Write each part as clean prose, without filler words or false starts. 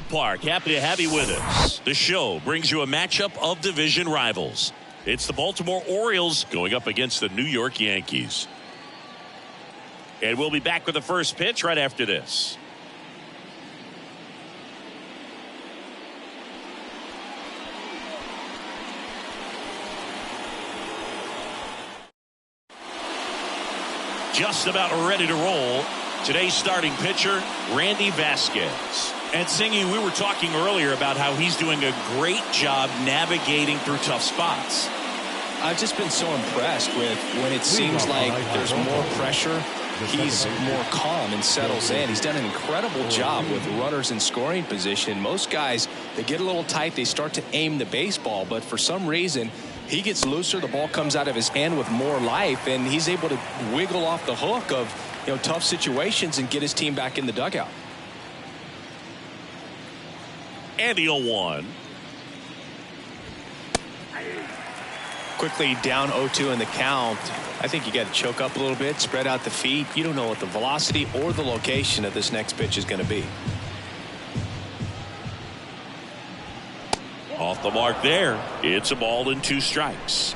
Park, happy to have you with us. The show brings you a matchup of division rivals. It's the Baltimore Orioles going up against the New York Yankees. And we'll be back with the first pitch right after this. Just about ready to roll. Today's starting pitcher, Randy Vasquez. And Singy, we were talking earlier about how he's doing a great job navigating through tough spots. I've just been so impressed with when it seems like there's more pressure, he's more calm and settles in. He's done an incredible job with runners in scoring position. Most guys, they get a little tight, they start to aim the baseball, but for some reason, he gets looser, the ball comes out of his hand with more life, and he's able to wiggle off the hook of tough situations and get his team back in the dugout. And the 0-1. Quickly down 0-2 in the count. I think you got to choke up a little bit, spread out the feet. You don't know what the velocity or the location of this next pitch is going to be. Off the mark there. It's a ball and 2 strikes.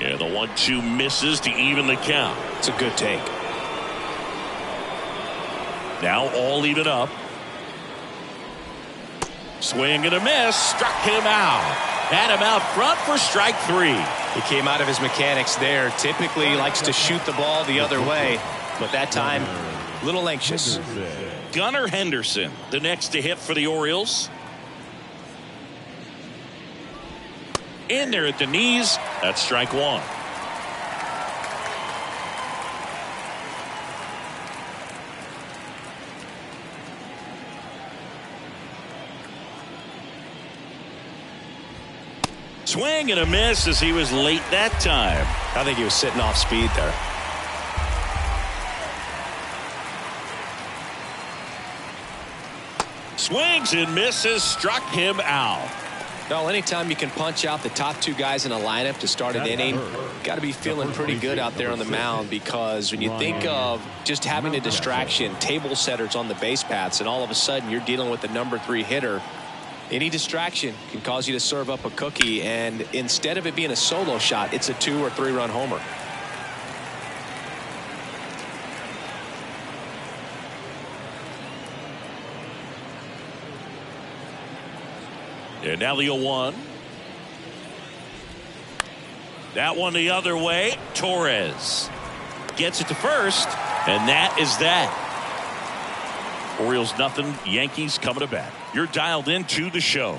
And the 1-2 misses to even the count. It's a good take. Now all even up. Swing and a miss. Struck him out. Had him out front for strike 3. He came out of his mechanics there. Typically likes to shoot the ball the other way, but that time a little anxious. Gunnar Henderson, the next to hit for the Orioles. In there at the knees. That's strike 1. Swing and a miss as he was late that time. I think he was sitting off speed there. Swings and misses, struck him out. Well, anytime you can punch out the top 2 guys in a lineup to start an inning, got to be feeling pretty good out there on the mound, because when you think of just having a distraction, table setters on the base paths, and all of a sudden you're dealing with the number 3 hitter, any distraction can cause you to serve up a cookie, and instead of it being a solo shot, it's a 2 or 3 run homer. And now the 0-1. That one the other way. Torres gets it to first, and that is that. Orioles nothing, Yankees coming to bat. You're dialed into the show.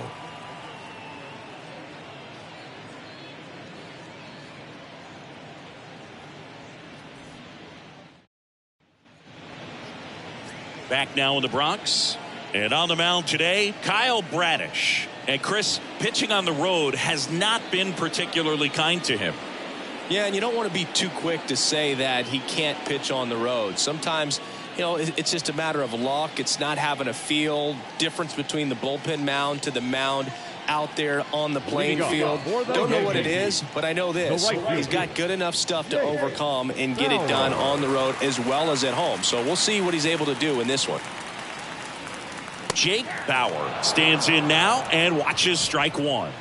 Back now in the Bronx. And on the mound today, Kyle Bradish. And Chris, pitching on the road has not been particularly kind to him. Yeah, and you don't want to be too quick to say that he can't pitch on the road. Sometimes, it's just a matter of luck. It's not having a feel. Difference between the bullpen mound to the mound out there on the playing field. Don't know what it is, but I know this. He's got good enough stuff to overcome and get it done on the road as well as at home. So we'll see what he's able to do in this one. Jake Bauer stands in now and watches strike 1.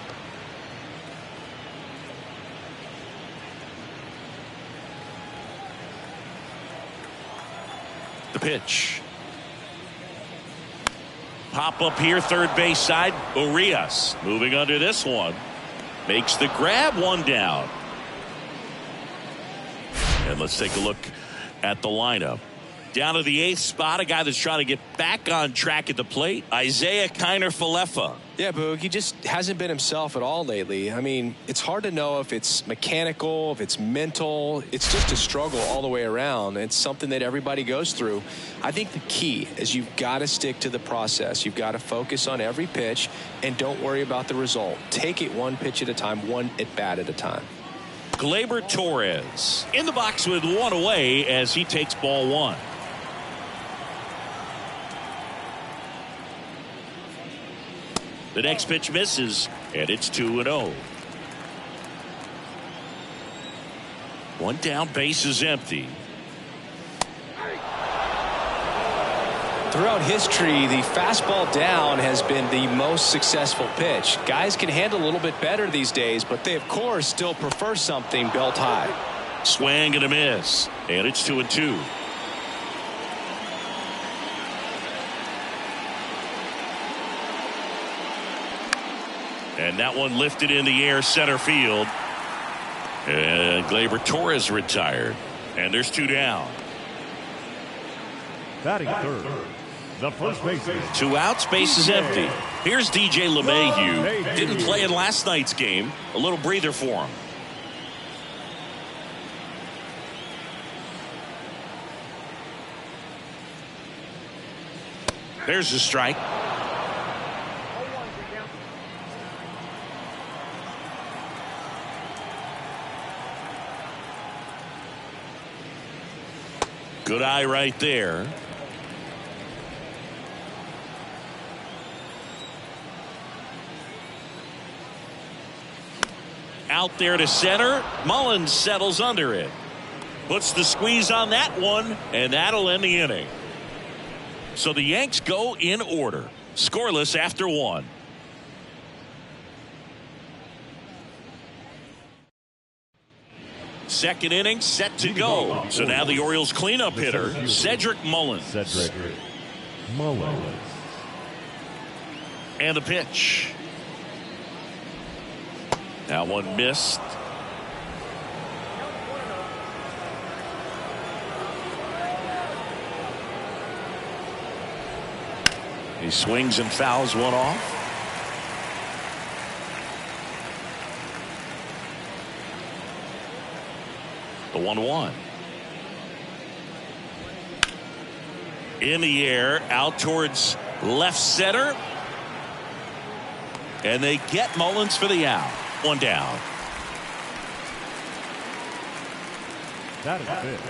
The pitch. Pop up here, third base side. Urias moving under this one. Makes the grab, 1 down. And let's take a look at the lineup. Down to the 8th spot, a guy that's trying to get back on track at the plate, Isaiah Kiner-Falefa. Yeah, Boog, he just hasn't been himself at all lately. I mean, it's hard to know if it's mechanical, if it's mental. It's just a struggle all the way around. It's something that everybody goes through. I think the key is you've got to stick to the process. You've got to focus on every pitch and don't worry about the result. Take it 1 pitch at a time, 1 at bat at a time. Gleyber Torres in the box with 1 away as he takes ball 1. The next pitch misses, and it's 2-0. 1 down, base is empty. Throughout history, the fastball down has been the most successful pitch. Guys can handle a little bit better these days, but they, of course, still prefer something belt high. Swing and a miss. And it's 2-2. And that one lifted in the air, center field. And Gleyber Torres retired. And there's 2 down. Batting third, the first baseman. 2 outs, base is empty. Here's DJ LeMahieu. Didn't play in last night's game. A little breather for him. There's a strike. Good eye right there. Out there to center. Mullins settles under it. Puts the squeeze on that one, and that'll end the inning. So the Yanks go in order. Scoreless after 1. Second inning set to go. So now the Orioles cleanup hitter, Cedric Mullins. And the pitch. That one missed. He swings and fouls one off. The 1-1. In the air, out towards left center. And they get Mullins for the out. 1 down. That is it.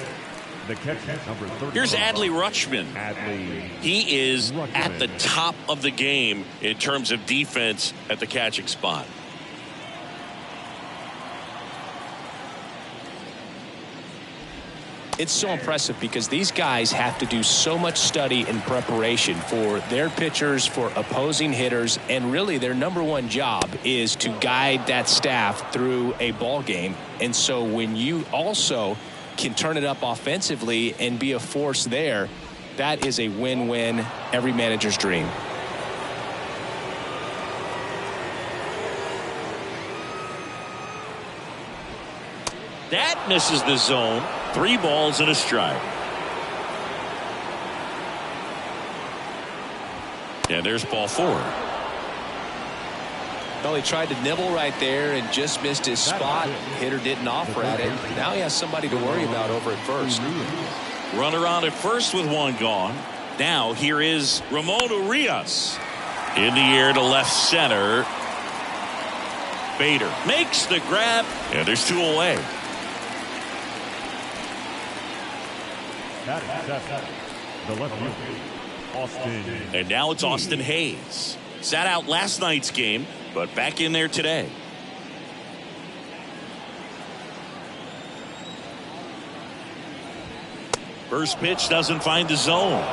The catcher, number 30. Here's Adley Rutschman. He is at the top of the game in terms of defense at the catching spot. It's so impressive because these guys have to do so much study and preparation for their pitchers, for opposing hitters, and really their #1 job is to guide that staff through a ball game. And so when you also can turn it up offensively and be a force there, that is a win-win, every manager's dream. That misses the zone. 3 balls and a strike. And there's ball 4. Well, he tried to nibble right there and just missed his spot. Hitter didn't offer at it. Now he has somebody to worry about over at first. Runner on at first with 1 gone. Now here is Ramon Urias. In the air to left center. Bader makes the grab. And there's 2 away. The left fielder, Austin. And now it's Austin Hayes. Sat out last night's game, but back in there today. First pitch doesn't find the zone.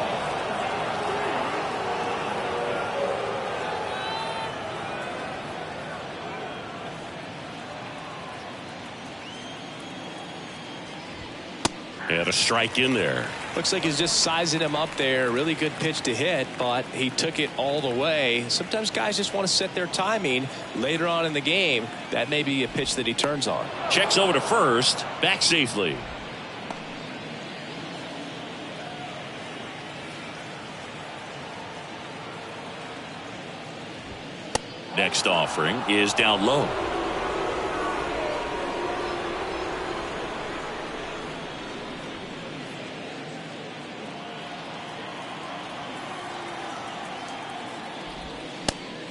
And a strike in there. Looks like he's just sizing him up there. Really good pitch to hit, but he took it all the way. Sometimes guys just want to set their timing later on in the game. That may be a pitch that he turns on. Checks over to first. Back safely. Next offering is down low.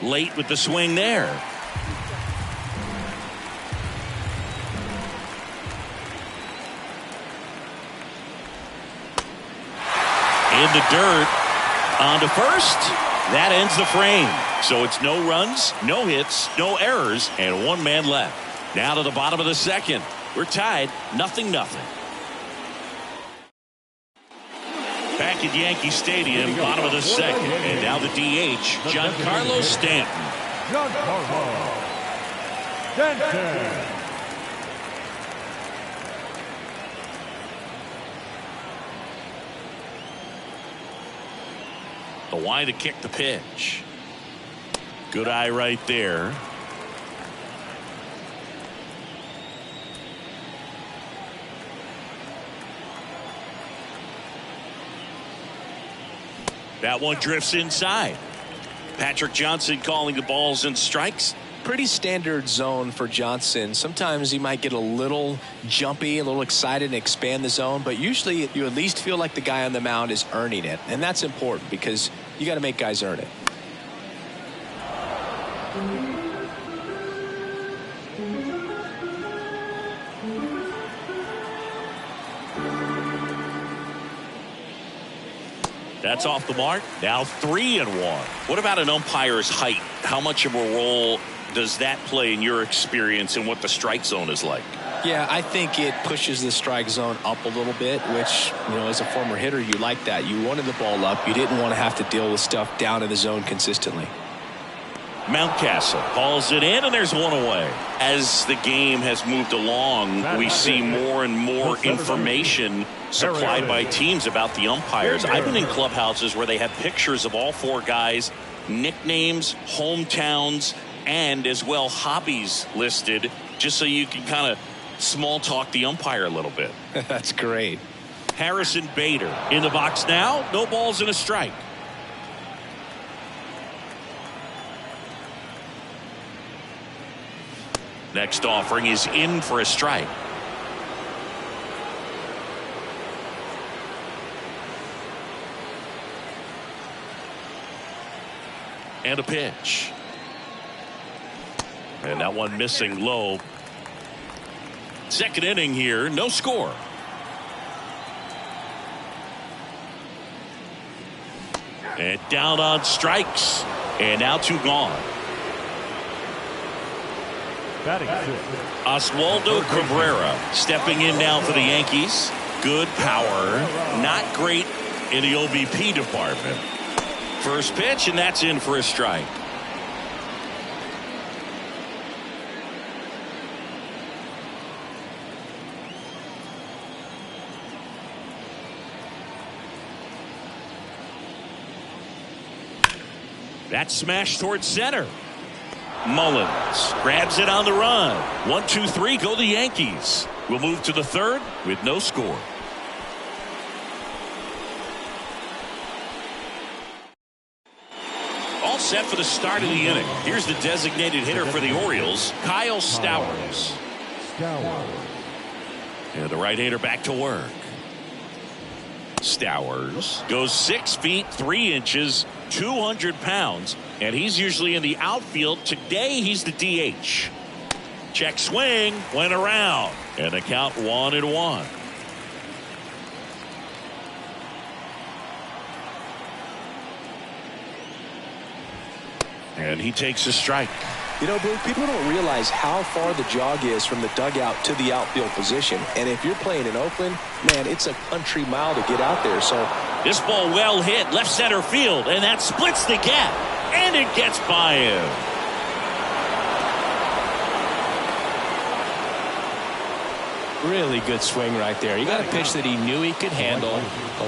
Late with the swing there. In the dirt. On to first. That ends the frame. So it's no runs, no hits, no errors, and 1 man left. Now to the bottom of the 2nd. We're tied 0-0. Back at Yankee Stadium, bottom of the second. And now the DH, Giancarlo Stanton. Giancarlo Stanton. The wide to kick the pitch. Good eye right there. That one drifts inside. Patrick Johnson calling the balls and strikes. Pretty standard zone for Johnson. Sometimes he might get a little jumpy, a little excited and expand the zone, but usually you at least feel like the guy on the mound is earning it, and that's important because you got to make guys earn it. That's off the mark. Now 3-1. What about an umpire's height? How much of a role does that play in your experience and what the strike zone is like? Yeah, I think it pushes the strike zone up a little bit, which, you know, as a former hitter, you like that. You wanted the ball up. You didn't want to have to deal with stuff down in the zone consistently. Mountcastle calls it in, and there's one away. As the game has moved along, we see more and more information supplied by teams about the umpires. I've been in clubhouses where they have pictures of all four guys, nicknames, hometowns, and as well hobbies listed, just so you can kind of small talk the umpire a little bit. That's great. Harrison Bader in the box now. No balls and a strike. Next offering is in for a strike. And a pitch. And that one missing low. Second inning here, no score. And down on strikes. And now 2 gone. Oswaldo Cabrera stepping in now for the Yankees. Good power, not great in the OBP department. First pitch, and that's in for a strike. That's smashed towards center. Mullins grabs it on the run. 1, 2, 3, go the Yankees. We'll move to the third with no score. All set for the start of the inning. Here's the designated hitter for the Orioles, Kyle Stowers. And the right-hander back to work. Stowers goes 6 feet 3 inches, 200 pounds, and he's usually in the outfield. Today he's the DH. Check swing, went around, and the count 1-1. And he takes a strike. You know, Blue, people don't realize how far the jog is from the dugout to the outfield position. And if you're playing in Oakland, man, it's a country mile to get out there. So this ball well hit left center field, and that splits the gap, and it gets by him. Really good swing right there. He got a pitch that he knew he could handle,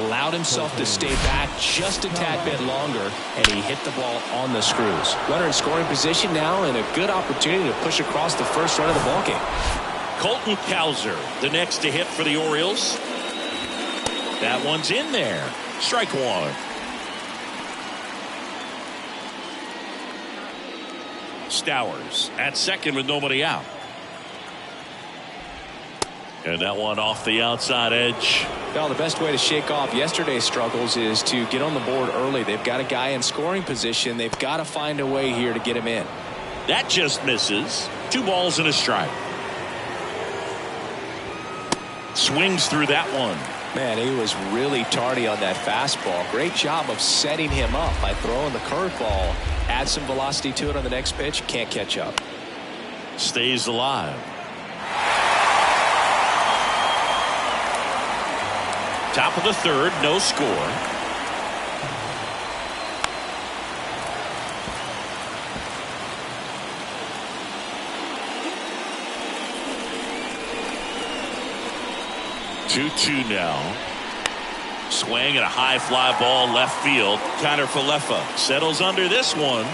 allowed himself to stay back just a tad bit longer, and he hit the ball on the screws. Runner in scoring position now, and a good opportunity to push across the first run of the ballgame. Colton Cowser, the next to hit for the Orioles. That one's in there. Strike 1. Stowers at second with nobody out. And that one off the outside edge. Well, the best way to shake off yesterday's struggles is to get on the board early. They've got a guy in scoring position. They've got to find a way here to get him in. That just misses. 2 balls and a strike. Swings through that one. Man, he was really tardy on that fastball. Great job of setting him up by throwing the curveball. Add some velocity to it on the next pitch. Can't catch up. Stays alive. Top of the third, no score. 2-2 now. Swing and a high fly ball left field. Connor Falefa settles under this one.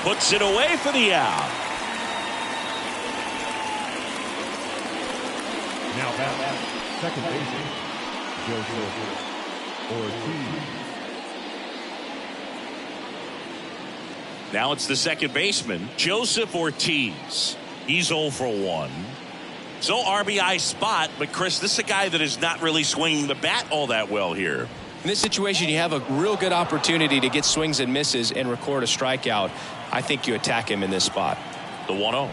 Puts it away for the out. Now back, second baseman, Joseph Ortiz. Now it's the second baseman, Joseph Ortiz. He's 0 for 1. So RBI spot, but Chris, this is a guy that is not really swinging the bat all that well here. In this situation, you have a real good opportunity to get swings and misses and record a strikeout. I think you attack him in this spot. The 1-0.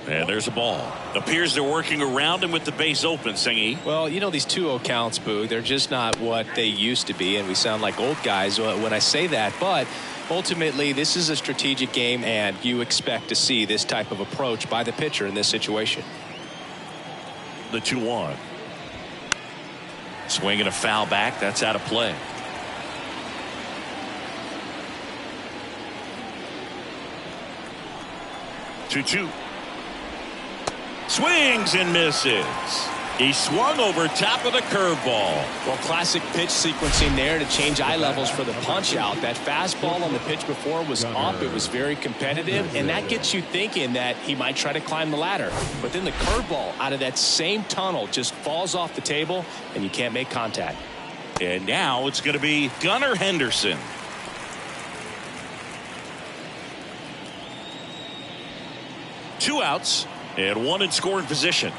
And there's a ball. Appears they're working around him with the base open, Singy. Well, you know, these 2-0 counts, Boo, they're just not what they used to be, and we sound like old guys when I say that. But ultimately, this is a strategic game, and you expect to see this type of approach by the pitcher in this situation. The 2-1. Swing and a foul back. That's out of play. Two. Swings and misses. He swung over top of the curveball. Well, classic pitch sequencing there to change eye levels for the punch out. That fastball on the pitch before was up. It was very competitive, and that gets you thinking that he might try to climb the ladder. But then the curveball out of that same tunnel just falls off the table, and you can't make contact. And now it's going to be Gunnar Henderson. Two outs and one in scoring position.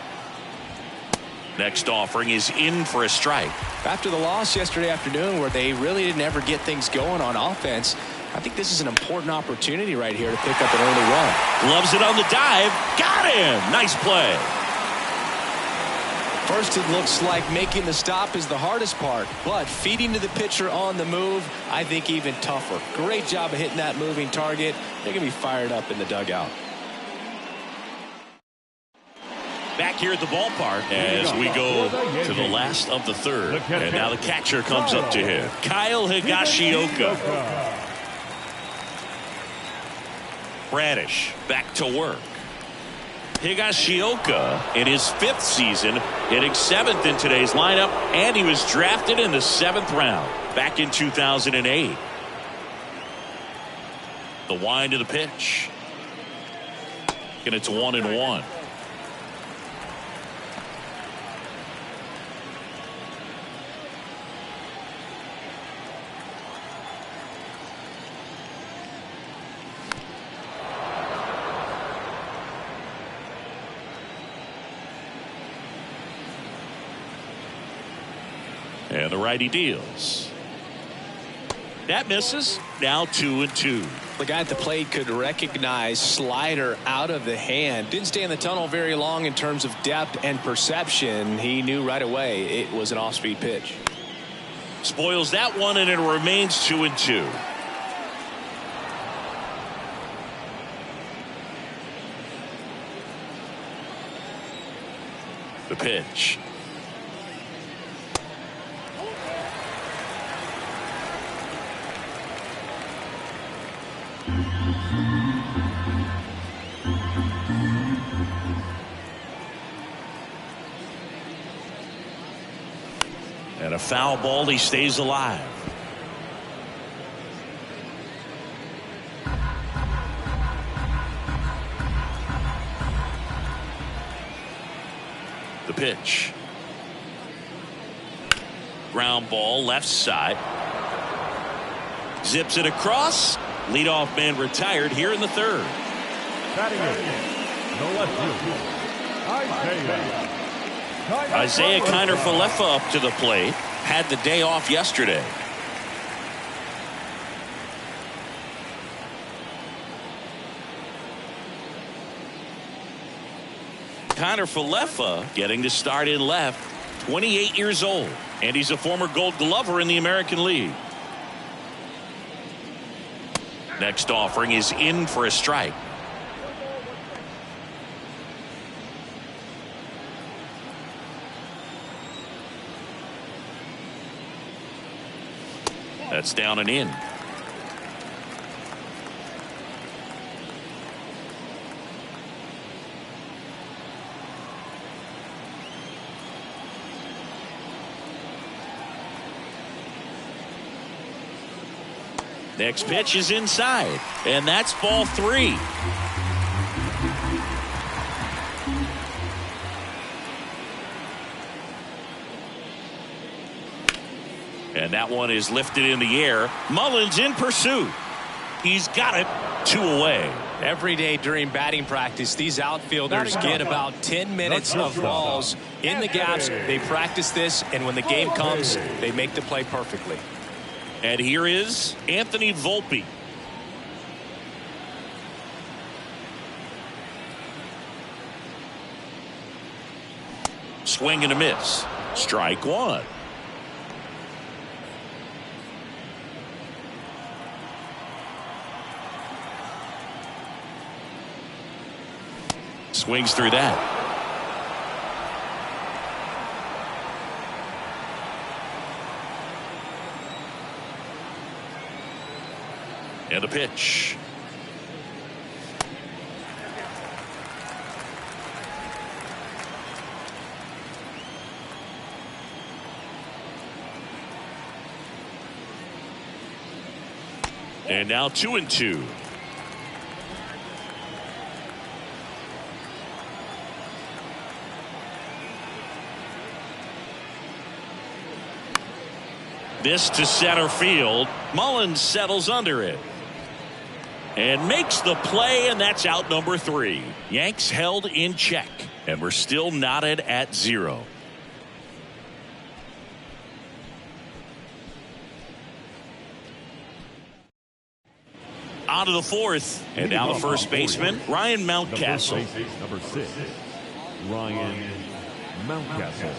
Next offering is in for a strike. After the loss yesterday afternoon where they really didn't ever get things going on offense, I think this is an important opportunity right here to pick up an early run. Loves it on the dive. Got him. Nice play. First, it looks like making the stop is the hardest part, but feeding to the pitcher on the move, I think even tougher. Great job of hitting that moving target. They're going to be fired up in the dugout. Back here at the ballpark as we go to the last of the third. And now the catcher comes up to him. Kyle Higashioka. Bradish back to work. Higashioka in his 5th season, hitting 7th in today's lineup, and he was drafted in the 7th round back in 2008. The wind of the pitch. And it's 1-1. And the righty deals. That misses. Now 2-2. The guy at the plate could recognize slider out of the hand. Didn't stay in the tunnel very long in terms of depth and perception. He knew right away it was an off-speed pitch. Spoils that one, and it remains 2-2. The pitch. And a foul ball, he stays alive. The pitch. Ground ball, left side. Zips it across. Leadoff man retired here in the 3rd. Batting in the left field, Isaiah Kiner Falefa up to the plate. Had the day off yesterday. Kiner Falefa getting to start in left. 28 years old. And he's a former Gold Glover in the American League. Next offering is in for a strike. That's down and in. Next pitch is inside, and that's ball 3. And that one is lifted in the air. Mullins in pursuit. He's got it. 2 away. Every day during batting practice, these outfielders get about 10 minutes of balls in the gaps. They practice this, and when the game comes, they make the play perfectly. And here is Anthony Volpe. Swing and a miss. Strike 1. Swings through that. And the pitch. And now 2-2. This to center field. Mullins settles under it and makes the play, and that's out number 3. Yanks held in check, and we're still knotted at 0. On to the 4th, and now the first baseman, Ryan Mountcastle. Number 6, Ryan Mountcastle.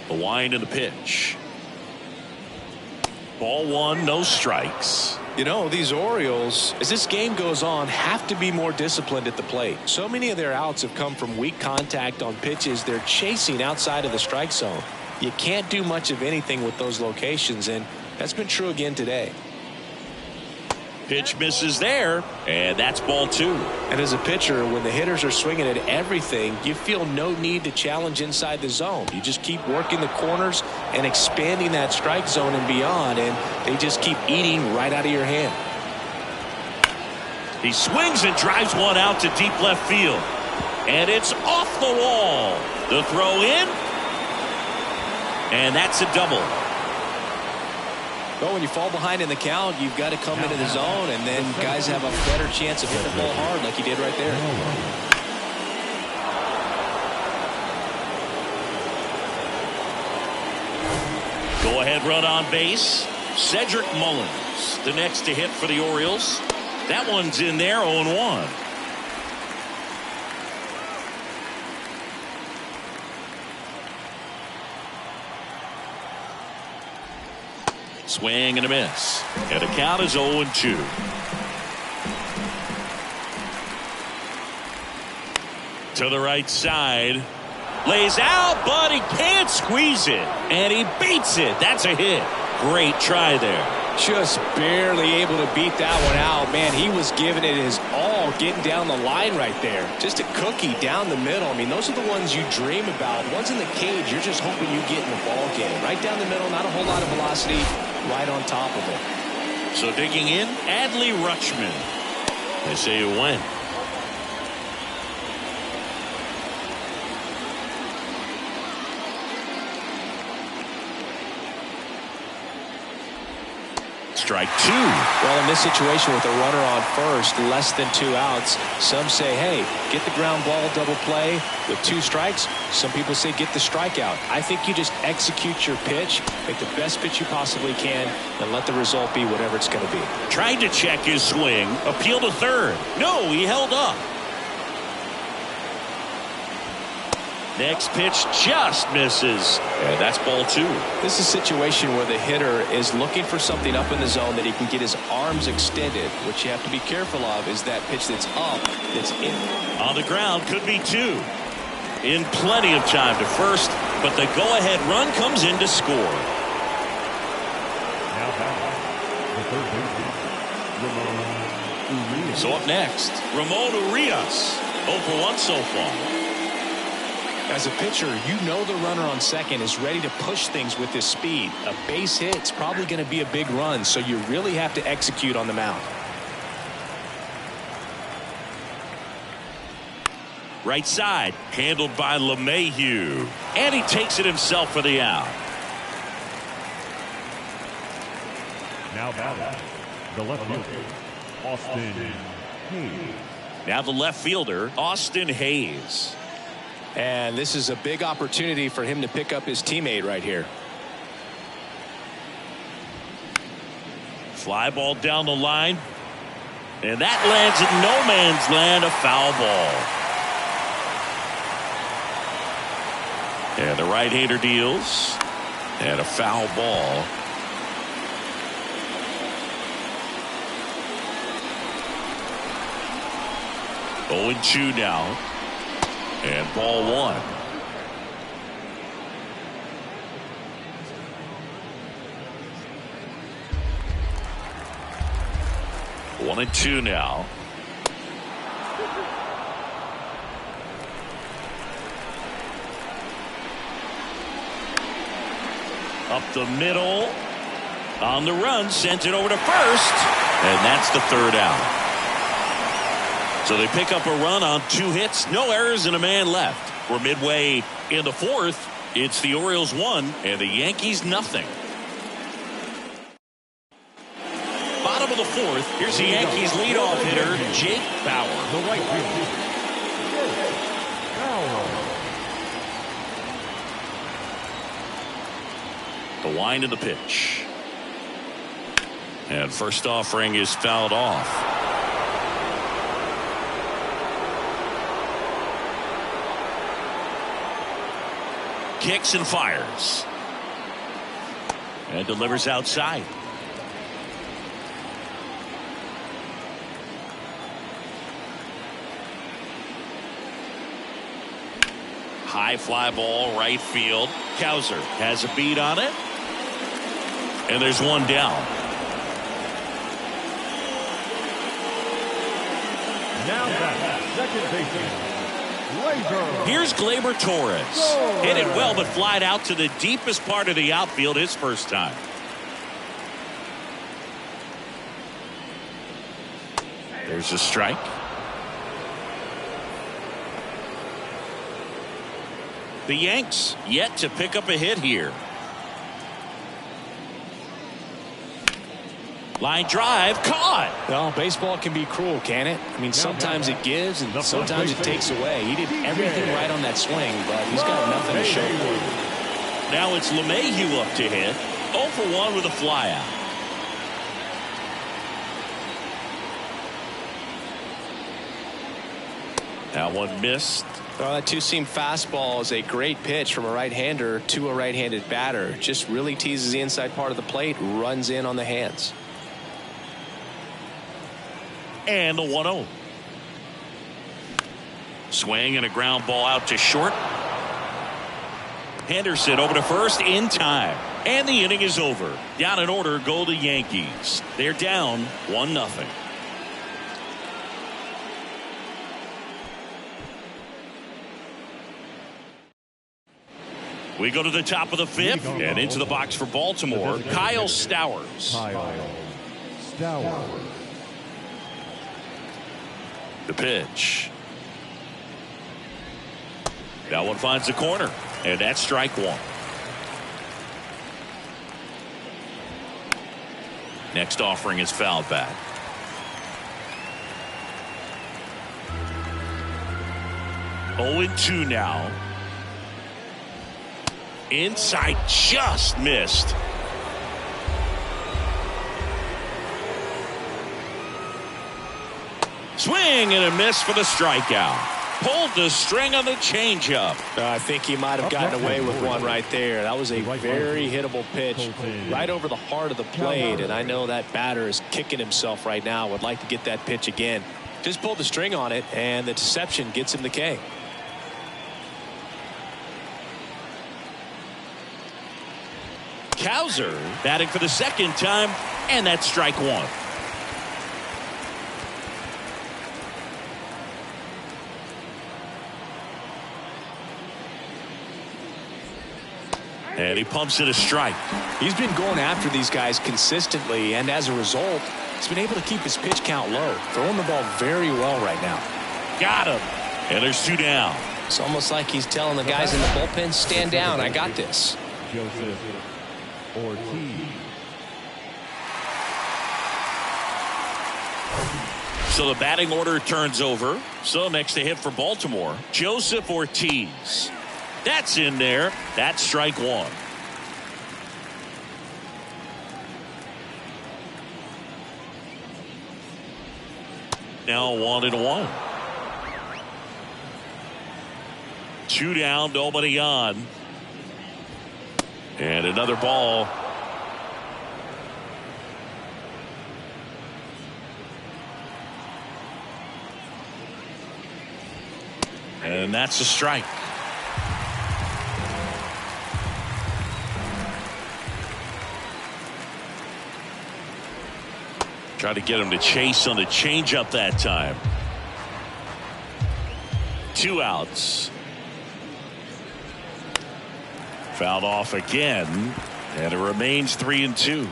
The wind and the pitch. Ball 1, no strikes. You know, these Orioles, as this game goes on, have to be more disciplined at the plate. So many of their outs have come from weak contact on pitches they're chasing outside of the strike zone. You can't do much of anything with those locations, and that's been true again today. Pitch misses there, and that's ball 2. And as a pitcher, when the hitters are swinging at everything, you feel no need to challenge inside the zone. You just keep working the corners and expanding that strike zone and beyond, and they just keep eating right out of your hand. He swings and drives one out to deep left field, and it's off the wall. The throw in, and that's a double. Well, when you fall behind in the count, you've got to come into the zone, and then guys have a better chance of hitting the ball hard like he did right there. Go-ahead run on base. Cedric Mullins, the next to hit for the Orioles. That one's in there, 0-1. Swing and a miss. And the count is 0-2. To the right side. Lays out, but he can't squeeze it. And he beats it. That's a hit. Great try there. Just barely able to beat that one out. Man, he was giving it his all, getting down the line right there. Just a cookie down the middle. I mean, those are the ones you dream about. Ones in the cage, you're just hoping you get in the ball game. Right down the middle, not a whole lot of velocity, right on top of it. So digging in, Adley Rutschman. They say it went. Strike 2. Well, in this situation with a runner on first, less than 2 outs, some say, hey, get the ground ball, double play with 2 strikes. Some people say get the strikeout. I think you just execute your pitch, make the best pitch you possibly can, and let the result be whatever it's going to be. Tried to check his swing, appeal to third. No, he held up. Next pitch just misses, and that's ball 2. This is a situation where the hitter is looking for something up in the zone that he can get his arms extended. What you have to be careful of is that pitch that's up, that's in. On the ground, could be 2. In plenty of time to first, but the go-ahead run comes in to score. Now back, the third baseman, Ramon Urias. So up next, Ramon Urias. 0 for 1 so far. As a pitcher, you know the runner on second is ready to push things with his speed. A base hit's probably going to be a big run, so you really have to execute on the mound. Right side, handled by LeMahieu. And he takes it himself for the out. Now batting, the left fielder, Austin Hayes. Now the left fielder, Austin Hayes. And this is a big opportunity for him to pick up his teammate right here. Fly ball down the line. And that lands in no man's land, a foul ball. And the right-hander deals. And a foul ball. Oh, 0-2 now. And ball one. One and two now. Up the middle. On the run. Sends it over to first. And that's the third out. So they pick up a run on 2 hits, no errors, and a man left. We're midway in the fourth. It's the Orioles 1 and the Yankees nothing. Bottom of the fourth. Here's the Yankees leadoff hitter, Jake Bauer. The right fielder, Bauer. The wind of the pitch. And first offering is fouled off. Kicks and fires. And delivers outside. High fly ball, right field. Cowser has a beat on it. And there's one down. Now that second baseman. Here's Gleyber Torres. Hit it well, but flied out to the deepest part of the outfield his first time. There's a strike. The Yanks yet to pick up a hit here. Line drive, caught. Well, baseball can be cruel, can it? I mean, sometimes it gives and sometimes it takes away. He did everything right on that swing, but he's got nothing to show for it. Now it's LeMahieu up to hit. 0 for 1 with a flyout. That one missed. Well, that two-seam fastball is a great pitch from a right-hander to a right-handed batter. Just really teases the inside part of the plate, runs in on the hands. And the 1-0. Swing and a ground ball out to short. Henderson over to first in time. And the inning is over. Down in order go the Yankees. They're down 1-0. We go to the top of the fifth and into the box for Baltimore. Kyle Stowers. The pitch. That one finds the corner, and that's strike one. Next offering is fouled back. Oh, 0-2 now. Inside, just missed. Swing and a miss for the strikeout. Pulled the string on the changeup. I think he might have gotten away with one right there. That was a very hittable pitch right over the heart of the plate, and I know that batter is kicking himself right now. Would like to get that pitch again. Just pulled the string on it, and the deception gets him the K. Cowser batting for the second time, and that's strike one. And he pumps it a strike. He's been going after these guys consistently, and as a result, he's been able to keep his pitch count low, throwing the ball very well right now. Got him. And there's 2 down. It's almost like he's telling the guys in the bullpen, stand down, I got this. So the batting order turns over. So next to hit for Baltimore, Joseph Ortiz. That's in there. That's strike 1. Now 1-1. 2 down, nobody on. And another ball. And that's a strike. Try to get him to chase on the changeup that time. 2 outs. Fouled off again, and it remains 3-2.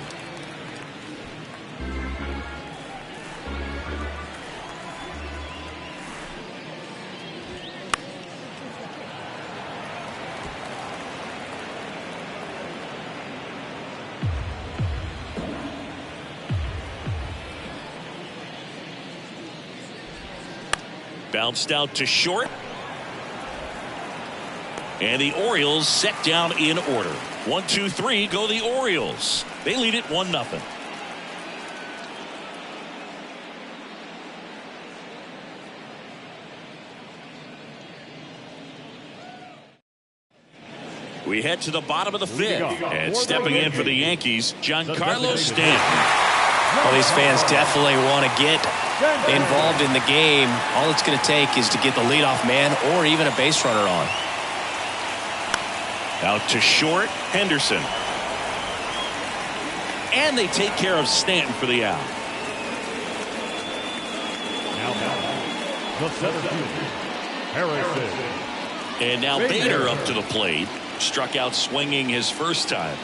Bounced out to short. And the Orioles set down in order. 1, 2, 3 go the Orioles. They lead it 1-0. We head to the bottom of the 5th. And stepping in for the Yankees, Giancarlo Stanton. Well, these fans definitely want to get involved in the game. All it's going to take is to get the leadoff man or even a base runner on. Out to short, Henderson. And they take care of Stanton for the out. Now, the center fielder, Harrison. And now Bader up to the plate. Struck out swinging his first time.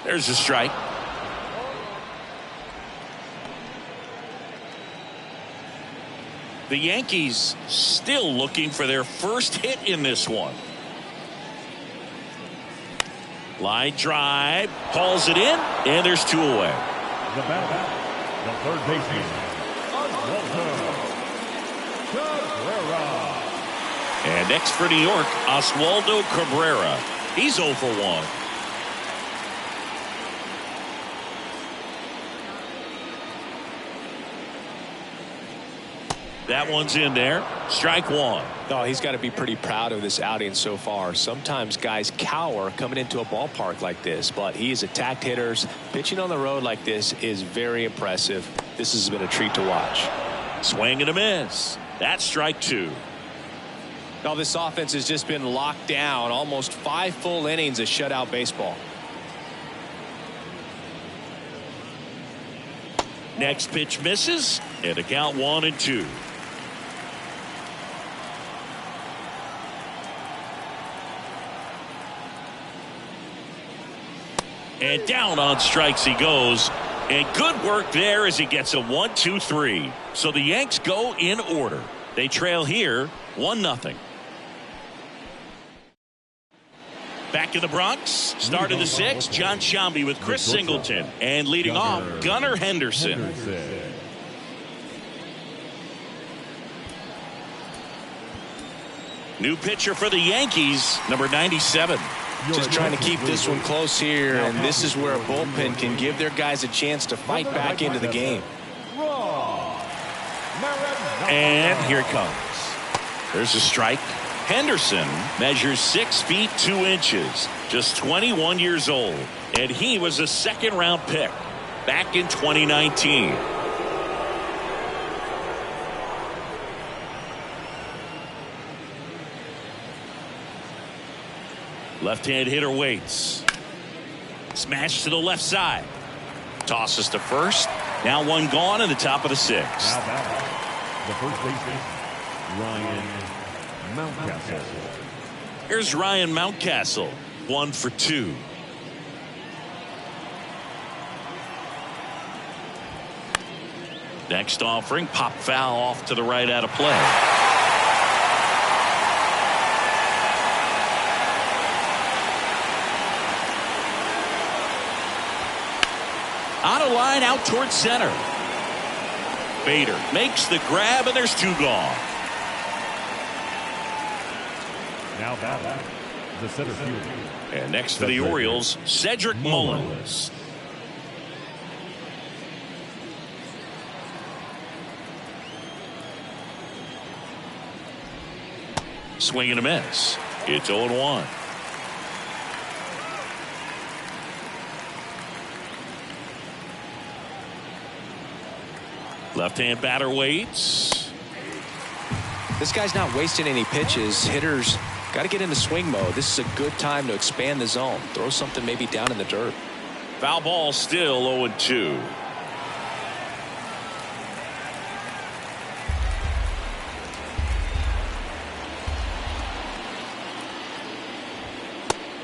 There's a strike. The Yankees still looking for their first hit in this one. Line drive, hauls it in, and there's 2 away. The batter, the third baseman, Cabrera. And next for New York, Oswaldo Cabrera. He's 0 for 1. That one's in there. Strike 1. Oh, he's got to be pretty proud of this outing so far. Sometimes guys cower coming into a ballpark like this, but he has attacked hitters. Pitching on the road like this is very impressive. This has been a treat to watch. Swing and a miss. That's strike 2. Now this offense has just been locked down. Almost 5 full innings of shutout baseball. Next pitch misses, and a count 1-2. And down on strikes he goes. And good work there as he gets a 1-2-3. So the Yanks go in order. They trail here 1-0. Back in the Bronx, start of the 6th, John Sciambi with Chris Singleton. And leading off, Gunnar Henderson. New pitcher for the Yankees, number 97. Just trying to keep this one close here, and this is where a bullpen can give their guys a chance to fight back into the game. And here it comes. There's a strike. Henderson measures 6 feet 2 inches, just 21 years old, and he was a 2nd-round pick back in 2019. Left-hand hitter waits. Smash to the left side. Tosses to first. Now one gone in the top of the 6th. Now batting, the first baseman, Ryan Mountcastle. Here's Ryan Mountcastle, 1 for 2. Next offering, pop foul off to the right out of play. On a line out towards center. Bader makes the grab, and there's 2 gone. Now batting, the center fielder. And next for the Orioles, Cedric Mullins. Swing and a miss. It's 0-1. Left-hand batter waits. This guy's not wasting any pitches. Hitters got to get into swing mode. This is a good time to expand the zone. Throw something maybe down in the dirt. Foul ball, still 0-2.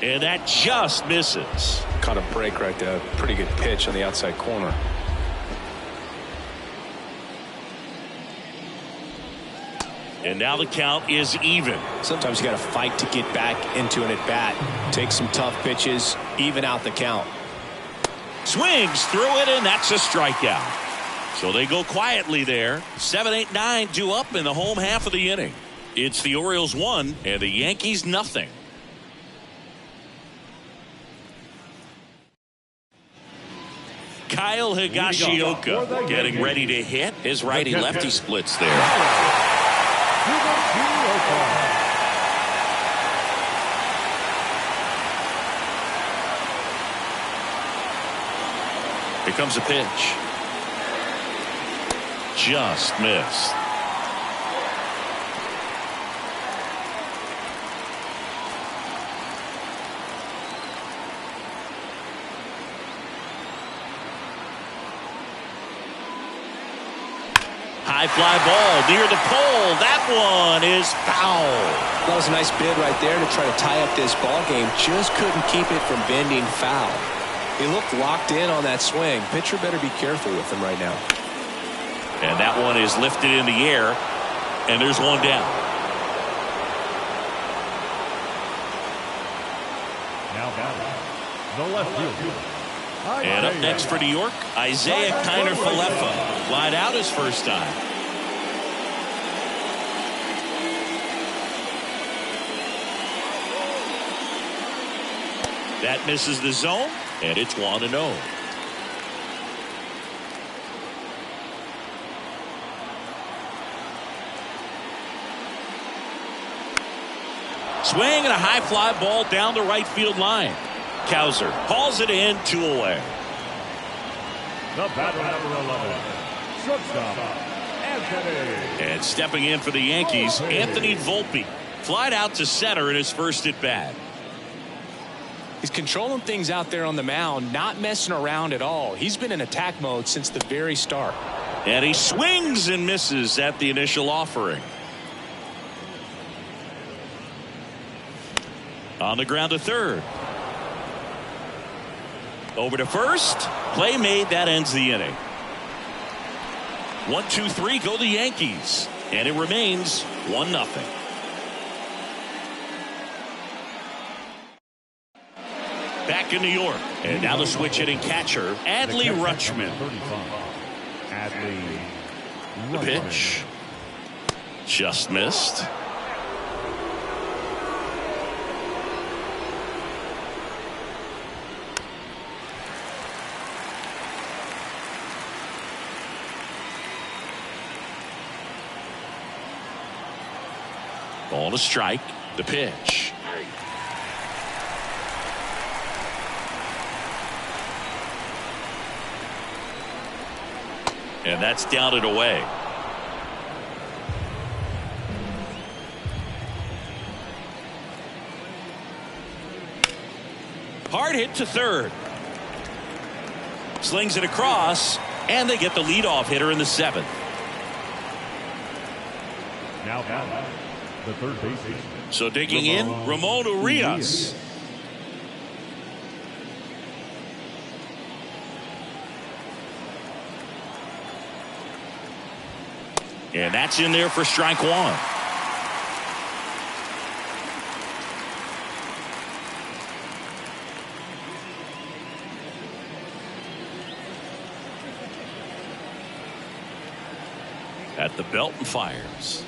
And that just misses. Caught a break right there. Pretty good pitch on the outside corner. And now the count is even. Sometimes you got to fight to get back into an at-bat. Take some tough pitches, even out the count. Swings through it, and that's a strikeout. So they go quietly there. 7, 8, 9 due up in the home half of the inning. It's the Orioles 1 and the Yankees nothing. Kyle Higashioka getting ready to hit. His righty-lefty splits there. Here comes a pitch. Just missed. High fly ball near the pole. That one is foul. That was a nice bid right there to try to tie up this ball game. Just couldn't keep it from bending foul. He looked locked in on that swing. Pitcher better be careful with him right now. And that one is lifted in the air, and there's one down. Now batting, the left fielder. And up next for New York, Isaiah Kiner-Falefa. Flied out his first time. That misses the zone, and it's 1-0. Swing and a high fly ball down the right field line. Cowser hauls it in, 2 away. The batter, number 11, shortstop, Anthony. And stepping in for the Yankees, Anthony Volpe. Flied out to center in his first at bat. He's controlling things out there on the mound, not messing around at all. He's been in attack mode since the very start. And he swings and misses at the initial offering. On the ground to third. Over to first. Play made. That ends the inning. 1, 2, 3 go the Yankees. And it remains 1-0. Back in New York. And now the switch hitting catcher, Adley Rutschman. The pitch. Just missed. Ball to strike. The pitch. And that's down and away. Hard hit to third. Slings it across. And they get the leadoff hitter in the 7th. Now the third baseman. So digging in, Ramon Urias. And that's in there for strike 1. At the belt and fires.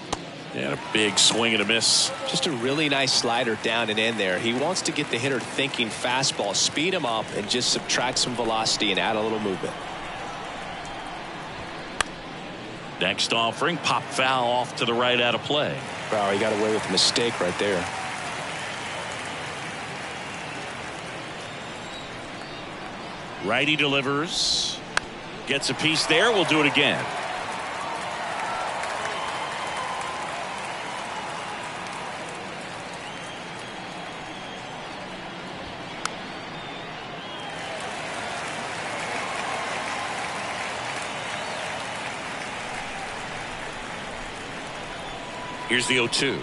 And a big swing and a miss. Just a really nice slider down and in there. He wants to get the hitter thinking fastball, speed him up, and just subtract some velocity and add a little movement. Next offering, pop foul off to the right out of play. Wow, he got away with a mistake right there. Righty delivers. Gets a piece there. We'll do it again. Here's the 0-2.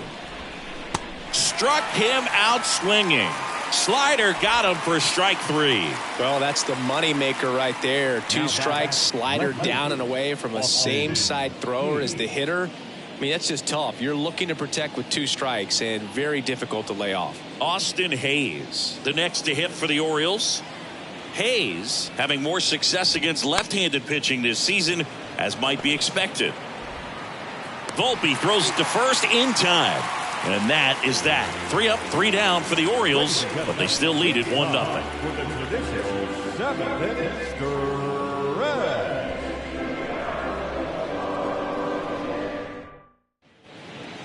Struck him out swinging. Slider got him for strike 3. Well, that's the money maker right there. 2 strikes, slider down and away from a same side thrower as the hitter. I mean, that's just tough. You're looking to protect with 2 strikes and very difficult to lay off. Austin Hayes, the next to hit for the Orioles. Hayes having more success against left-handed pitching this season, as might be expected. Volpe throws it to first in time. And that is that. 3 up, 3 down for the Orioles, but they still lead it 1-0.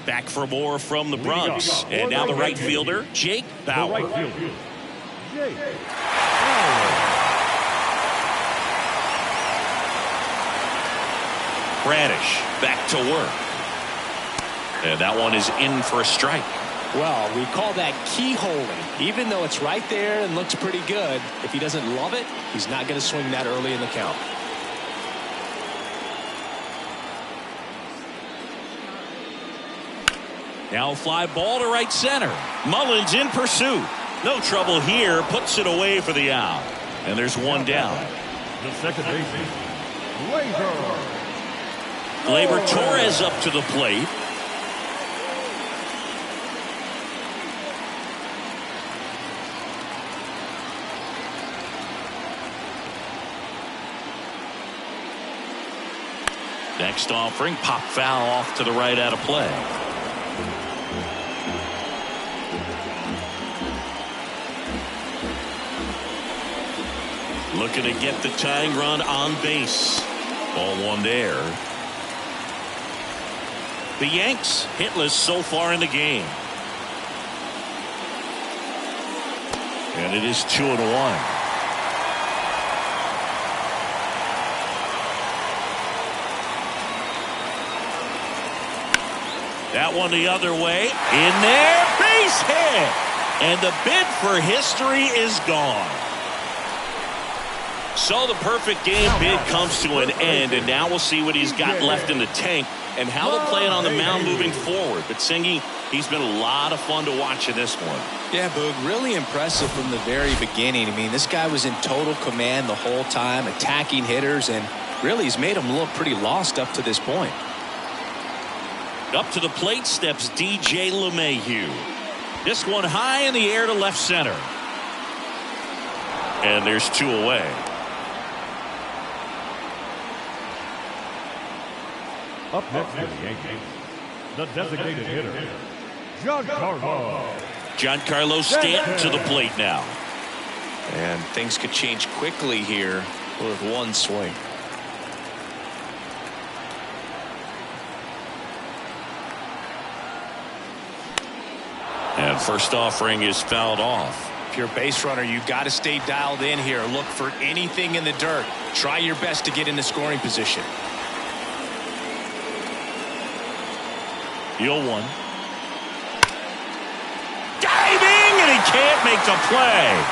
Back for more from the Bronx. And now the right fielder, Jake Bauer. Bradish back to work. And that one is in for a strike. Well, we call that keyholing. Even though it's right there and looks pretty good, if he doesn't love it, he's not going to swing that early in the count. Now a fly ball to right center. Mullins in pursuit. No trouble here. Puts it away for the out. And there's 1 down. The second baseman, Gleyber Torres up to the plate. Next offering, pop foul off to the right out of play. Looking to get the tying run on base. Ball 1 there. The Yanks hitless so far in the game. And it is 2-1. That one the other way. In there. Base hit. And the bid for history is gone. So the perfect game bid comes to an end, and now we'll see what he's got left in the tank and how they'll play it on the mound moving forward. But Singy, he's been a lot of fun to watch in this one. Yeah, Boog, really impressive from the very beginning. I mean, this guy was in total command the whole time, attacking hitters, and really he's made them look pretty lost up to this point. Up to the plate steps DJ LeMahieu. This one high in the air to left center. And there's 2 away. Up next for the Yankees, the designated hitter, Giancarlo Stanton to the plate now. And things could change quickly here with 1 swing. And first offering is fouled off. If you're a base runner, you've got to stay dialed in here. Look for anything in the dirt. Try your best to get into scoring position. 0-1. Diving, and he can't make the play.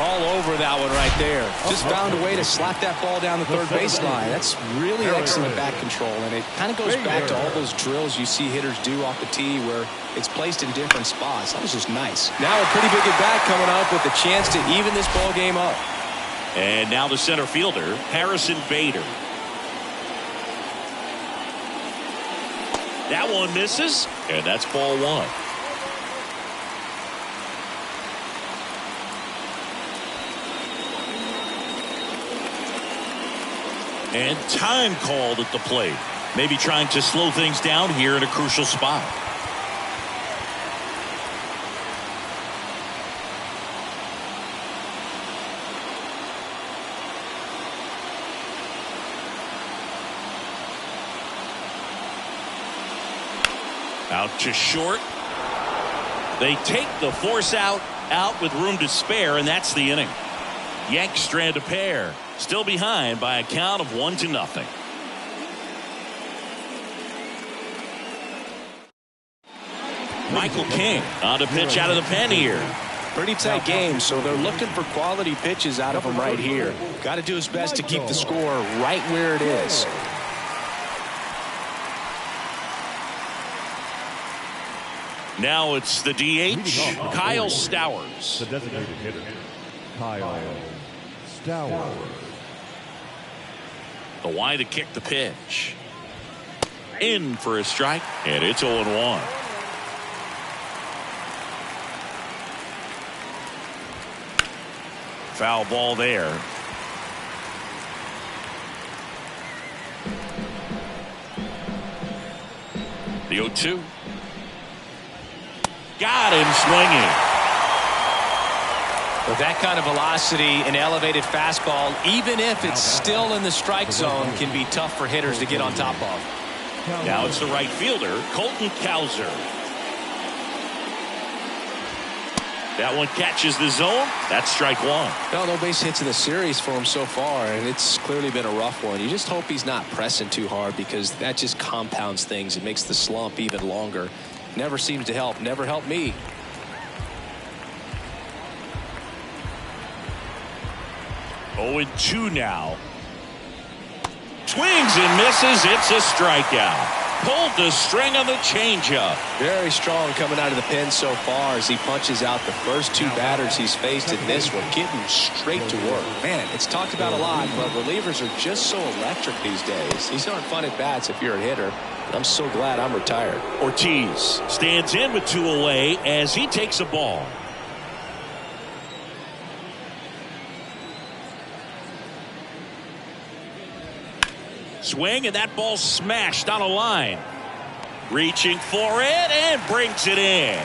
All over that one right there. Just found a way to slap that ball down the third baseline. That's really excellent bat control, and it kind of goes back to all those drills you see hitters do off the tee where it's placed in different spots. That was just nice. Now a pretty big at-bat coming up with a chance to even this ball game up. And now the center fielder, Harrison Bader. That one misses, and that's ball one. And time called at the plate. Maybe trying to slow things down here in a crucial spot. Out to short. They take the force out with room to spare, and that's the inning. Yanks strand a pair. Still behind by a count of 1-0. Michael King on to pitch out of the pen here. Pretty tight game, so they're looking for quality pitches out of him right here. Got to do his best to keep the score right where it is. Now it's the DH, Kyle Stowers. The designated hitter, Kyle Stowers. The wide to kick the pitch. In for a strike, and it's 0-1. Foul ball there. The 0-2. Got him swinging. With that kind of velocity, an elevated fastball, even if it's still in the strike zone, can be tough for hitters to get on top of. Now it's the right fielder, Colton Cowser. That one catches the zone. That's strike one. No base hits in the series for him so far, and it's clearly been a rough one. You just hope he's not pressing too hard, because that just compounds things. It makes the slump even longer. Never seems to help. Never helped me. Oh, 0-2 now. Swings and misses. It's a strikeout. Pulled the string on the changeup. Very strong coming out of the pen so far as he punches out the first two batters he's faced in this one, getting straight to work. Man, it's talked about a lot, but relievers are just so electric these days. These aren't fun at bats if you're a hitter. I'm so glad I'm retired. Ortiz stands in with 2 away as he takes a ball. Swing, and that ball smashed on a line. Reaching for it and brings it in.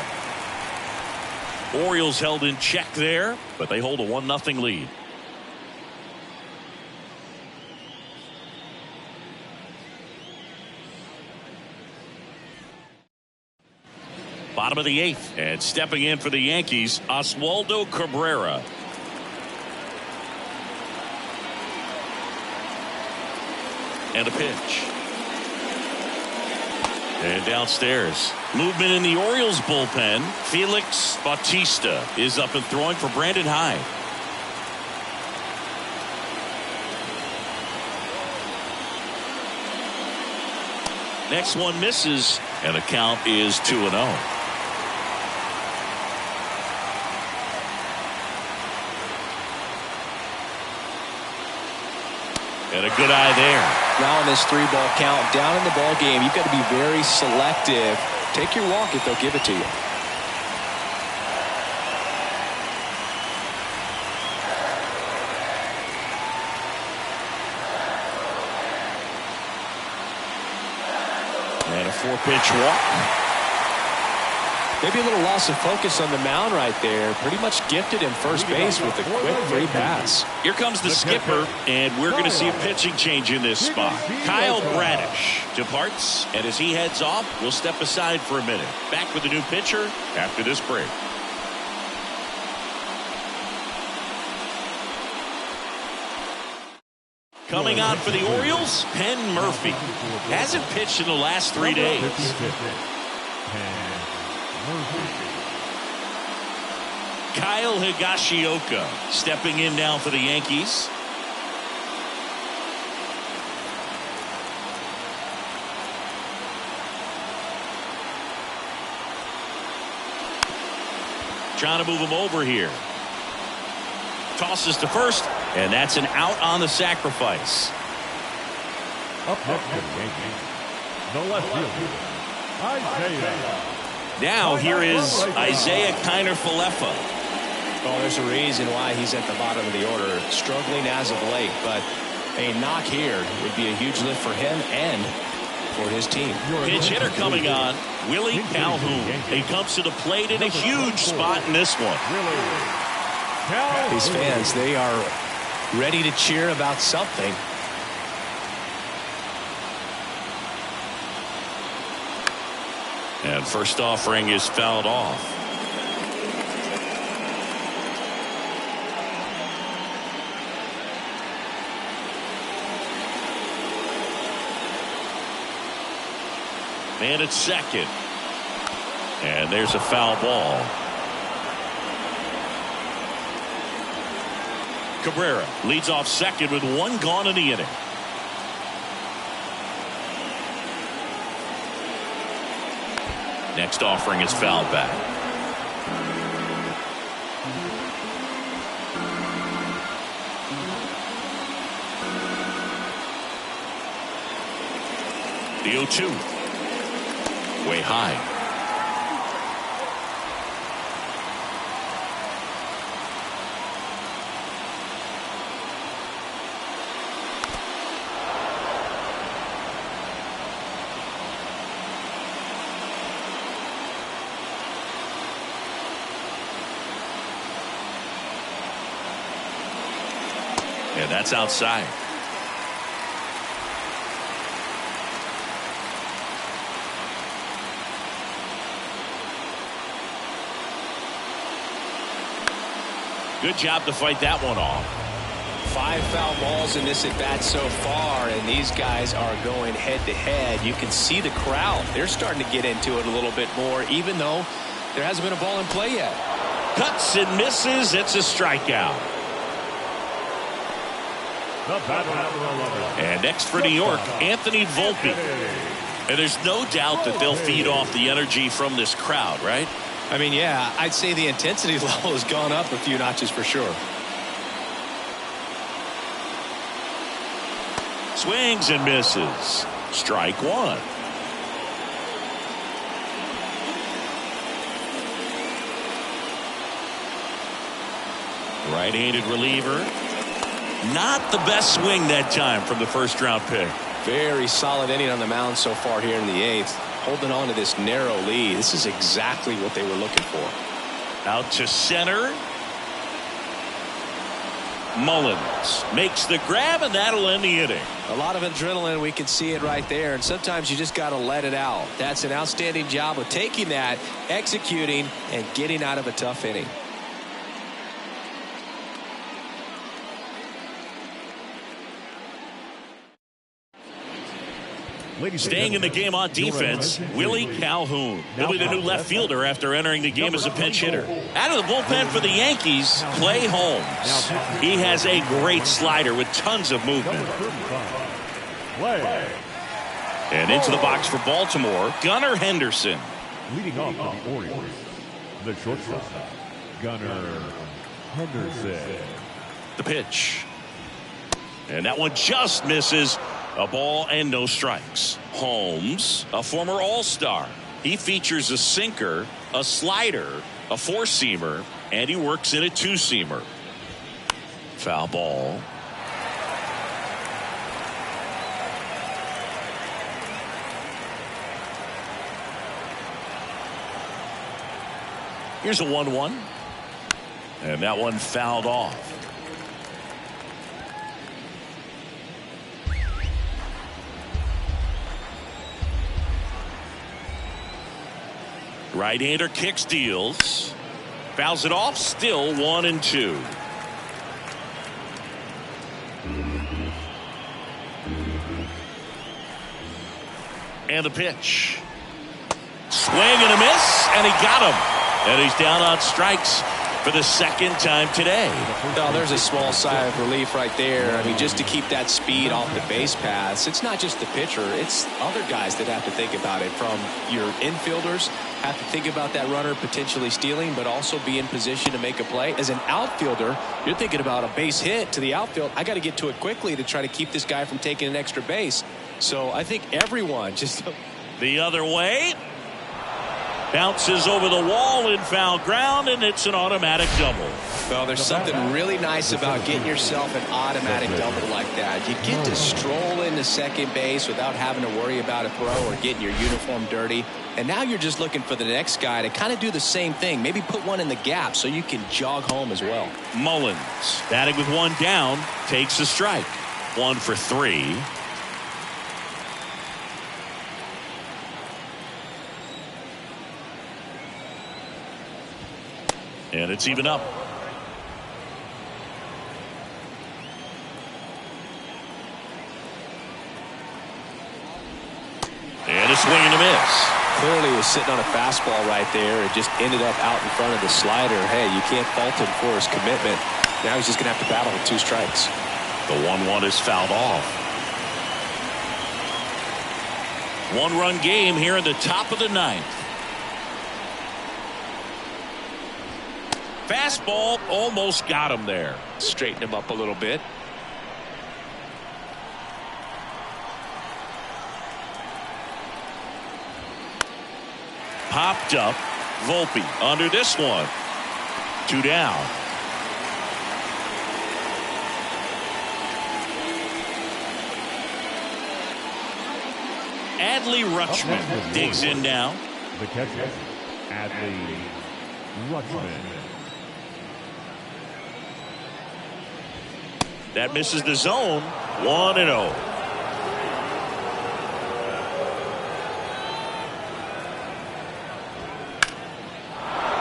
Orioles held in check there, but they hold a 1-0 lead. Bottom of the 8th, and stepping in for the Yankees, Oswaldo Cabrera. And a pitch. And downstairs, movement in the Orioles bullpen. Felix Bautista is up and throwing for Brandon Hyde. Next one misses, and the count is 2-0. And a good eye there. Now in this 3-ball count, down in the ball game, you've got to be very selective. Take your walk if they'll give it to you. And a 4-pitch walk. Maybe a little loss of focus on the mound right there. Pretty much gifted him first base with a quick free pass. Here comes the skipper, and we're going to see a pitching change in this spot. Kyle Bradish departs, and as he heads off, we'll step aside for a minute. Back with a new pitcher after this break. Coming on for the Orioles, Penn Murphy. Hasn't pitched in the last 3 days. Kyle Higashioka stepping in now for the Yankees. Trying to move him over here. Tosses to first, and that's an out on the sacrifice. Up next to the Yankees, the left fielder, Isaiah. Now here is Isaiah Kiner-Falefa. Well, there's a reason why he's at the bottom of the order, struggling as of late, but a knock here would be a huge lift for him and for his team. Pitch hitter coming on, Willie Calhoun. He comes to the plate in a huge spot in this one. These fans, they are ready to cheer about something. And first offering is fouled off. Man at second. And there's a foul ball. Cabrera leads off second with one gone in the inning. Next offering is fouled back. The 0-2. Way high. And that's outside. Good job to fight that one off. 5 foul balls in this at bat so far, and these guys are going head to head. You can see the crowd. They're starting to get into it a little bit more, even though there hasn't been a ball in play yet. Cuts and misses. It's a strikeout. And next for New York, Anthony Volpe. And there's no doubt that they'll feed off the energy from this crowd, right? I mean, yeah, I'd say the intensity level has gone up a few notches for sure. Swings and misses. Strike one. Right-handed reliever. Not the best swing that time from the first round pick. Very solid inning on the mound so far here in the 8th. Holding on to this narrow lead. This is exactly what they were looking for. Out to center. Mullins makes the grab, and that'll end the inning. A lot of adrenaline. We can see it right there. And sometimes you just got to let it out. That's an outstanding job of taking that, executing, and getting out of a tough inning. Staying in the game on defense, Willie Calhoun. He'll be the new left fielder after entering the game as a pinch hitter. Out of the bullpen for the Yankees, Clay Holmes. He has a great slider with tons of movement. And into the box for Baltimore, Gunnar Henderson. Leading off for the Orioles, the shortstop, Gunnar Henderson. The pitch. And that one just misses. A ball and no strikes. Holmes, a former All-Star. He features a sinker, a slider, a four-seamer, and he works in a two-seamer. Foul ball. Here's a 1-1. And that one fouled off. Right-hander kicks, deals, fouls it off. Still 1-2. And the pitch. Swing and a miss, and he got him. And he's down on strikes. for the second time today. Well, there's a small sigh of relief right there. I mean, just to keep that speed off the base paths, it's not just the pitcher, it's other guys that have to think about it. From your infielders have to think about that runner potentially stealing, but also be in position to make a play. As an outfielder, you're thinking about a base hit to the outfield. I got to get to it quickly to try to keep this guy from taking an extra base. So I think everyone just... The other way. Bounces over the wall in foul ground, and it's an automatic double. Well, there's something really nice about getting yourself an automatic double like that. You get to stroll into second base without having to worry about a throw or getting your uniform dirty. And now you're just looking for the next guy to kind of do the same thing. Maybe put one in the gap so you can jog home as well. Mullins, batting with one down, takes a strike. 1 for 3. And it's even up. And a swing and a miss. Clearly was sitting on a fastball right there. It just ended up out in front of the slider. Hey, you can't fault him for his commitment. Now he's just going to have to battle with 2 strikes. The 1-1 is fouled off. 1-run game here in the top of the 9th. Fastball almost got him there. Straighten him up a little bit. Popped up. Volpe under this one. 2 down. Adley Rutschman digs in now. The catcher, Adley Rutschman. That misses the zone. 1-0.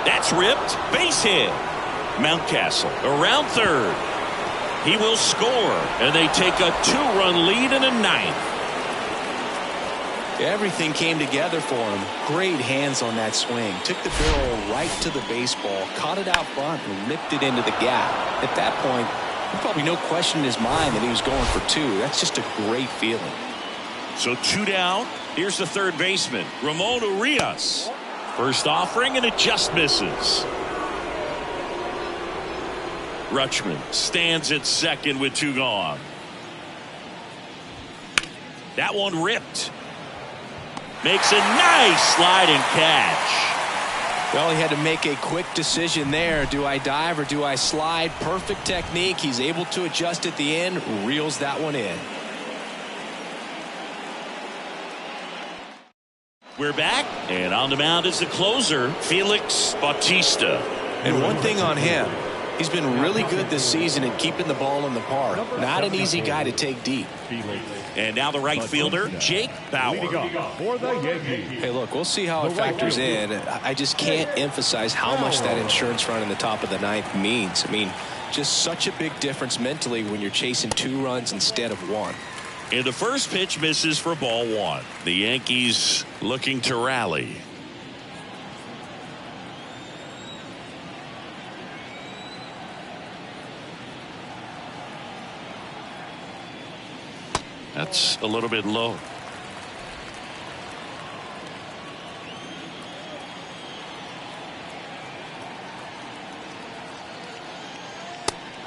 That's ripped. Base hit. Mountcastle around third. He will score, and they take a 2-run lead in the 9th. Everything came together for him. Great hands on that swing. Took the barrel right to the baseball, caught it out front, and ripped it into the gap. At that point, there's probably no question in his mind that he was going for 2. That's just a great feeling. So 2 down. Here's the third baseman, Ramon Urias. First offering, and it just misses. Rutschman stands at second with 2 gone. That one ripped. Makes a nice sliding catch. Well, he had to make a quick decision there. Do I dive or do I slide? Perfect technique. He's able to adjust at the end. Reels that one in. We're back, and on the mound is the closer, Felix Bautista. And one thing on him, he's been really good this season at keeping the ball in the park. Not an easy guy to take deep. And now the right fielder, Jake Bauer. For the Yankees. Hey, look, we'll see how it factors in. I just can't emphasize how much that insurance run in the top of the 9th means. I mean, just such a big difference mentally when you're chasing 2 runs instead of 1. And the first pitch misses for ball 1. The Yankees looking to rally. That's a little bit low.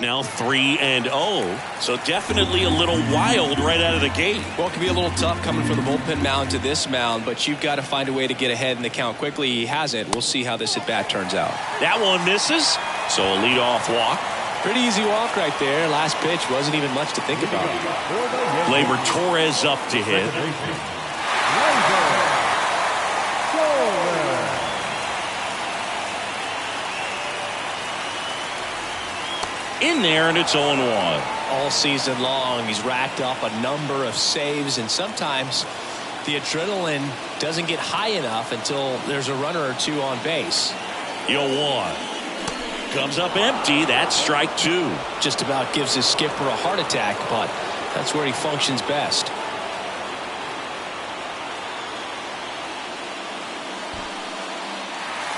Now 3-0, so definitely a little wild right out of the gate. Well, it can be a little tough coming from the bullpen mound to this mound, but you've got to find a way to get ahead in the count quickly. He hasn't. We'll see how this at bat turns out. That one misses, so a leadoff walk. Pretty easy walk right there. Last pitch wasn't even much to think about. Gleyber Torres up to hit. In there, and it's 0-1. All season long, he's racked up a number of saves, and sometimes the adrenaline doesn't get high enough until there's a runner or 2 on base. 0-1. Comes up empty. That's strike 2. Just about gives his skipper a heart attack, but that's where he functions best.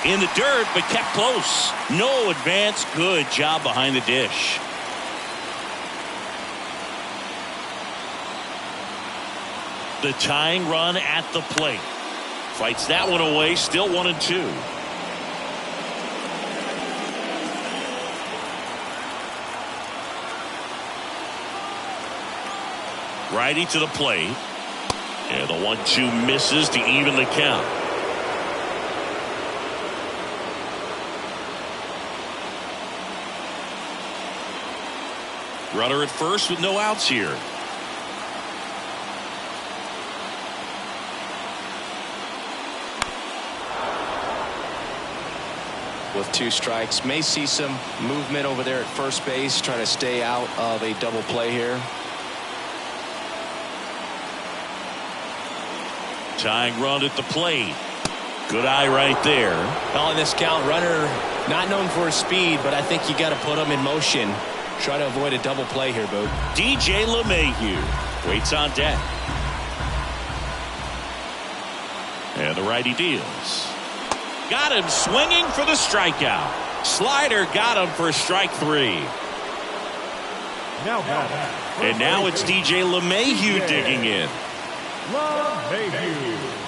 In the dirt, but kept close. No advance. Good job behind the dish. The tying run at the plate. Fights that one away. Still 1-2. Righty to the plate. And the 1-2 misses to even the count. Runner at first with no outs here. With 2 strikes, may see some movement over there at first base, trying to stay out of a double play here. Tying run at the plate. Good eye right there. On this count, runner not known for his speed, but I think you got to put him in motion. Try to avoid a double play here, Boo. DJ LeMahieu waits on deck. And the righty deals. Got him swinging for the strikeout. Slider got him for strike 3. And now it's DJ LeMahieu digging in.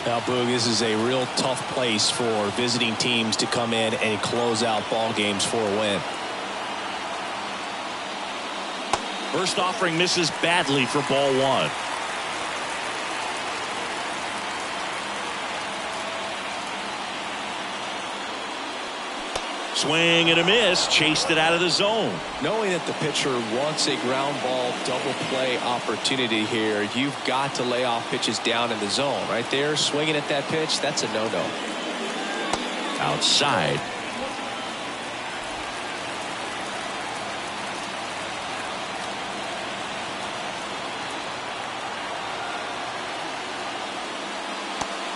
Now, Boog, this is a real tough place for visiting teams to come in and close out ball games for a win. First offering misses badly for ball 1. Swing and a miss. Chased it out of the zone. Knowing that the pitcher wants a ground ball double play opportunity here, you've got to lay off pitches down in the zone. Right there, swinging at that pitch, that's a no-no. Outside.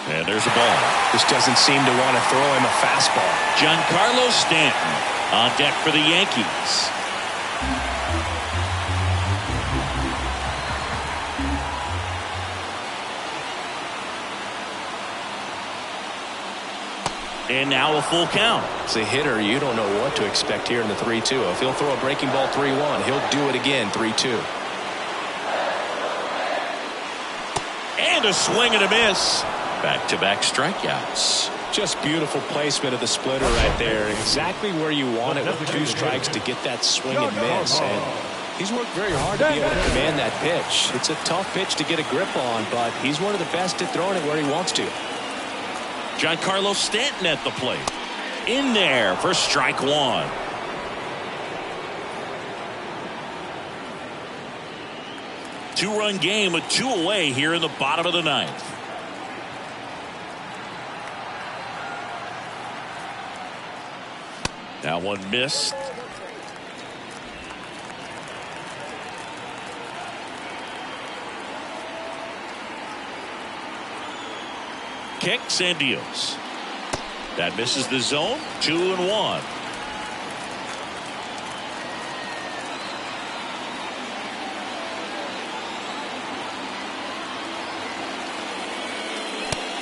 And there's a ball. Just doesn't seem to want to throw him a fastball. Giancarlo Stanton on deck for the Yankees. And now a full count. As a hitter, you don't know what to expect here in the 3-2. If he'll throw a breaking ball 3-1, he'll do it again 3-2. And a swing and a miss. Back-to-back strikeouts. Just beautiful placement of the splitter right there. Exactly where you want it with 2 strikes to get that swing and miss. And he's worked very hard to be able to command that pitch. It's a tough pitch to get a grip on, but he's one of the best at throwing it where he wants to. Giancarlo Stanton at the plate. In there for strike 1. Two-run game with 2 away here in the bottom of the 9th. Now one missed. Kicks and deals. That misses the zone. 2-1.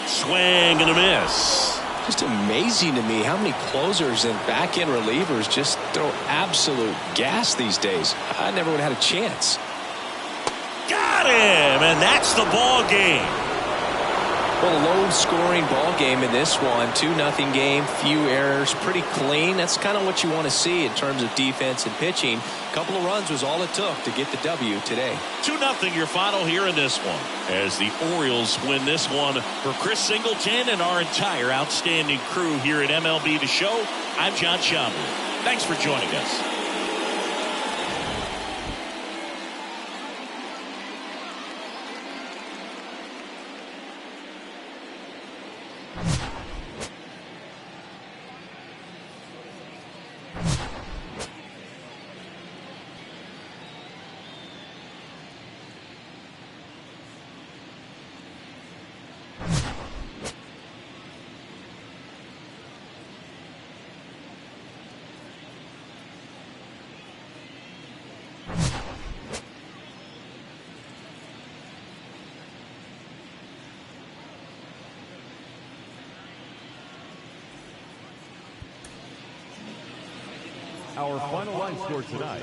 Swing and a miss. Just amazing to me how many closers and back-end relievers just throw absolute gas these days. I never would have had a chance. Got him, and that's the ball game. Well, a low-scoring ball game in this one. 2-0 game, few errors, pretty clean. That's kind of what you want to see in terms of defense and pitching. A couple of runs was all it took to get the W today. 2-0 your final here in this one, as the Orioles win this one. For Chris Singleton and our entire outstanding crew here at MLB The Show, I'm John Chambly. Thanks for joining us. Our final line score tonight,